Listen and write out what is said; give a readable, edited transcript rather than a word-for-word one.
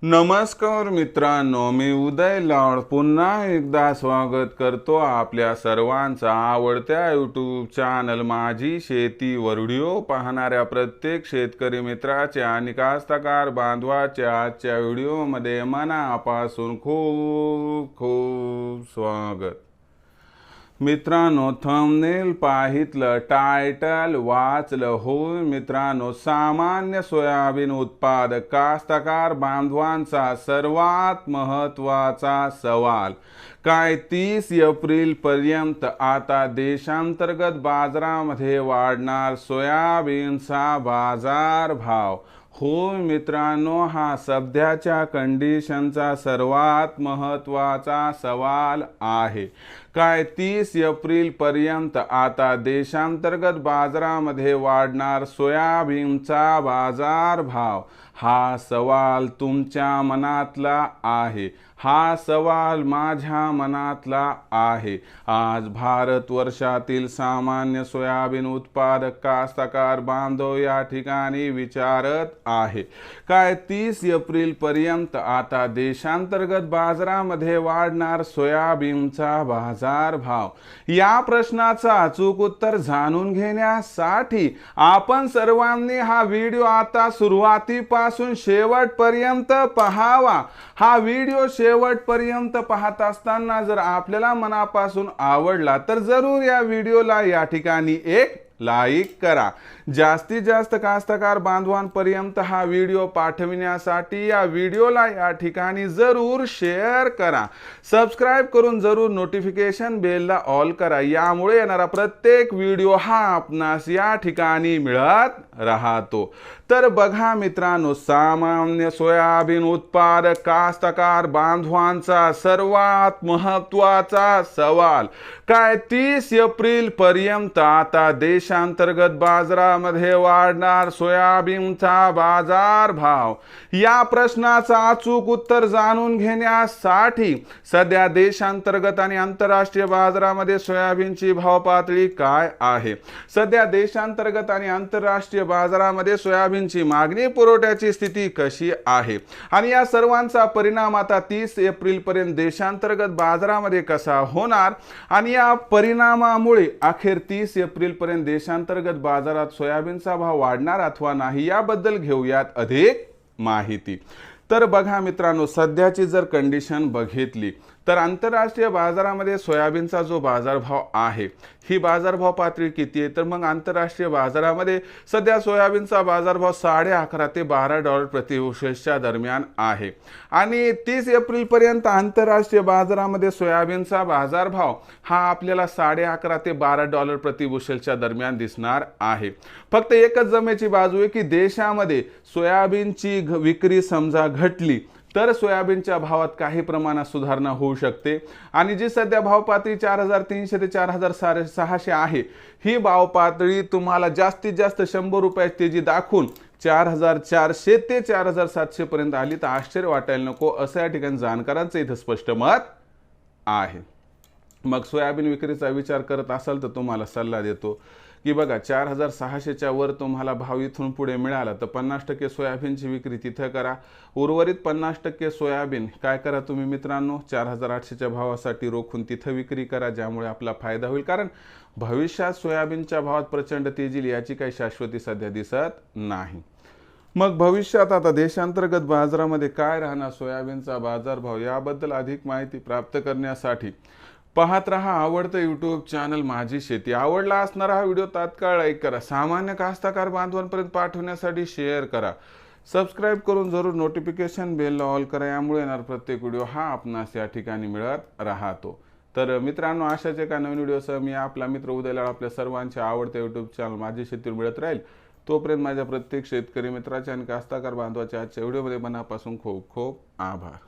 नमस्कार मित्रांनो, मी उदय लाड पुन्हा एकदा स्वागत करतो आपल्या सर्वांचा आवडत्या यूट्यूब चॅनल माझी शेती वर व्हिडिओ पाहणाऱ्या प्रत्येक शेतकरी मित्राचे आणि कास्तकार बांधवाचे आजच्या व्हिडिओमध्ये मनापासून खूप खूप स्वागत। मित्रांनो, थंबनेल पाहितलं, टायटल वाचलं होय मित्रांनो, सामान्य सोयाबीन उत्पादक कास्तकार बांधवांचा सर्वात महत्त्वाचा सवाल काय 30 एप्रिल पर्यंत आता देशांतर्गत बाजारामध्ये वाढणार सोयाबीनचा बाजार भाव। होय मित्रांनो, हा सध्याच्या कंडिशनचा सर्वात महत्त्वाचा सवाल आहे। काय 30 एप्रिल पर्यंत आता देशांतर्गत बाजारामध्ये वाढणार सोयाबीनचा बाजार भाव? हा सवाल तुमच्या मनातला आहे, हा सवाल माझ्या मनातला आहे। आज भारतवर्षातील सामान्य सोयाबीन उत्पादक कास्तकार बांधव या ठिकाणी विचारत आहे, काय 30 एप्रिल पर्यंत आता देशांतर्गत बाजारामध्ये वाढणार सोयाबीनचा बाजार भाव? या प्रश्नाचं अचूक उत्तर जाणून घेण्यासाठी आपण सर्वांनी हा व्हिडिओ आता सुरुवातीपासून शेवटपर्यंत पाहावा। हा व्हिडिओ शेवटपर्यंत पाहत असताना जर आपल्याला मनापासून आवडला तर जरूर या व्हिडिओला या ठिकाणी एक लाईक करा। जास्तीत जास्त कास्तकार बांधवांपर्यंत हा व्हिडिओ पाठविण्यासाठी या व्हिडिओला या ठिकाणी जरूर शेअर करा। सबस्क्राइब करून जरूर नोटिफिकेशन बेलला ऑल करा, यामुळे येणारा प्रत्येक व्हिडिओ हा आपणास या ठिकाणी मिळत राहतो। तर बघा मित्रांनो, सामान्य सोयाबीन उत्पादक कास्तकार बांधवांचा सर्वात महत्त्वाचा सवाल काय 30 एप्रिल पर्यंत आता देशांतर्गत बाजारामध्ये वाढणार सोयाबीनचा बाजार भाव? या प्रश्नाचं अचूक उत्तर जाणून घेण्यासाठी सध्या देशांतर्गत आणि आंतरराष्ट्रीय बाजारामध्ये सोयाबीनची भाव पातळी काय आहे? सध्या देशांतर्गत आणि आंतरराष्ट्रीय बाजारामध्ये सोयाबीनची मागणी पुरवठ्याची स्थिती कशी आहे आणि या सर्वांचा परिणाम आता 30 एप्रिल पर्यंत देशांतर्गत बाजारामध्ये कसा होणार आणि या परिणामामुळे अखेर 30 एप्रिल पर्यंत देशांतर्गत बाजारात सोयाबीनचा भाव वाढणार अथवा नाही, याबद्दल घेऊयात अधिक माहिती। तर बघा मित्रांनो, सध्याची जर कंडिशन बघितली तर आंतरराष्ट्रीय बाजारामध्ये सोयाबीनचा जो बाजारभाव आहे, ही बाजारभाव पातळी किती आहे? तर मग आंतरराष्ट्रीय बाजारामध्ये सध्या सोयाबीनचा बाजारभाव $11.5 ते $12 प्रति बुशेलच्या दरम्यान आहे आणि 30 एप्रिल पर्यंत आंतरराष्ट्रीय बाजारामध्ये सोयाबीनचा बाजारभाव हा आपल्याला $11.5 ते $12 प्रति बुशेलच्या दरम्यान दिसणार आहे। फक्त एकच जमेची बाजू आहे की देशामध्ये सोयाबीनची विक्री समजा घटली तर सोयाबीनच्या भावात काही प्रमाणात सुधारणा होऊ शकते आणि जी सध्या भाव पातळी 4300 ते 4600 आहे, ही भाव पातळी तुम्हाला जास्तीत जास्त 100 रुपयाची तेजी दाखवून 4400 ते 4700 पर्यंत आली तर आश्चर्य वाटायला नको, असं या ठिकाणी जाणकारांचं इथं स्पष्ट मत आहे। मग सोयाबीन विक्रीचा विचार करत असाल तर तुम्हाला सल्ला देतो की बघा, 4600च्या वर तुम्हाला भाव इथून पुढे मिळाला तर 50% सोयाबीनची विक्री तिथं करा। उर्वरित 50% सोयाबीन काय करा तुम्ही मित्रांनो, 4800च्या भावासाठी रोखून तिथं विक्री करा, ज्यामुळे आपला फायदा होईल। कारण भविष्यात सोयाबीनच्या भावात प्रचंड तेजी येईल याची काही शाश्वती सध्या दिसत नाही। मग भविष्यात आता देशांतर्गत बाजारामध्ये काय राहणार सोयाबीनचा बाजारभाव, याबद्दल अधिक माहिती प्राप्त करण्यासाठी पाहत रहा आवडतं यूट्यूब चॅनल माझी शेती। आवडला असणारा हा व्हिडिओ तात्काळ लाईक करा, सामान्य कास्तकार बांधवांपर्यंत पाठवण्यासाठी शेअर करा, सबस्क्राइब करून जरूर नोटिफिकेशन बेलला ऑल करा, यामुळे येणार प्रत्येक व्हिडिओ हा आपणास या ठिकाणी मिळत राहतो। तर मित्रांनो, अशाच एका नवीन व्हिडिओसह मी आपला मित्र उदय लाड आपल्या सर्वांच्या आवडत्या यूट्यूब चॅनल माझी शेतीवर मिळत राहील। तोपर्यंत माझ्या प्रत्येक शेतकरी मित्राच्या आणि कास्तकार बांधवाच्या आजच्या व्हिडिओमध्ये मनापासून खूप खूप आभार।